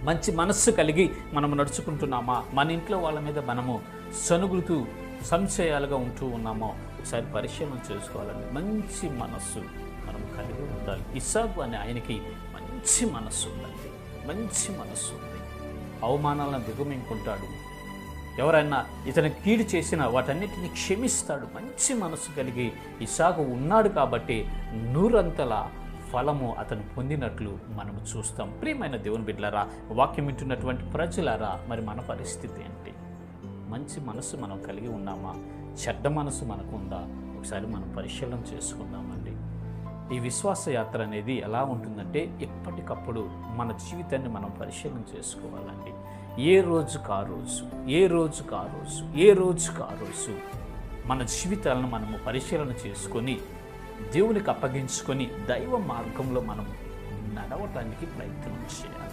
మంచి మనస్సు కలిగి మనం నడుచుకుంటున్నామా, మన ఇంట్లో వాళ్ళ మీద మనము సనుగుతూ సంశయాలుగా ఉంటూ ఉన్నామో ఒకసారి పరిశీలన చేసుకోవాలండి. మంచి మనస్సు మనం కలిగి ఉండాలి. ఇస్సాకు అనే ఆయనకి మంచి మనస్సు ఉందండి, మంచి మనస్సు ఉంది. అవమానాలను దిగుమింకుంటాడు. ఎవరైనా ఇతను కీడు చేసినా వాటన్నిటిని క్షమిస్తాడు. మంచి మనస్సు కలిగి ఇస్సాకు ఉన్నాడు కాబట్టి నూరంతల ఫలము అతను పొందినట్లు మనం చూస్తాం. ప్రియమైన దేవుని బిడ్డలారా, వాక్యం వింటున్నటువంటి ప్రజలారా, మరి మన పరిస్థితి ఏంటి? మంచి మనసు మనం కలిగి ఉన్నామా? చెడ్డ మనసు మనకు ఉందా? ఒకసారి మనం పరిశీలన చేసుకుందామండి. ఈ విశ్వాస యాత్ర అనేది ఎలా ఉంటుందంటే ఎప్పటికప్పుడు మన జీవితాన్ని మనం పరిశీలన చేసుకోవాలండి. ఏ రోజుకు ఆ రోజు మన జీవితాలను మనము పరిశీలన చేసుకొని దేవునికి అప్పగించుకొని దైవ మార్గంలో మనం నడవటానికి ప్రయత్నం చేయాలి.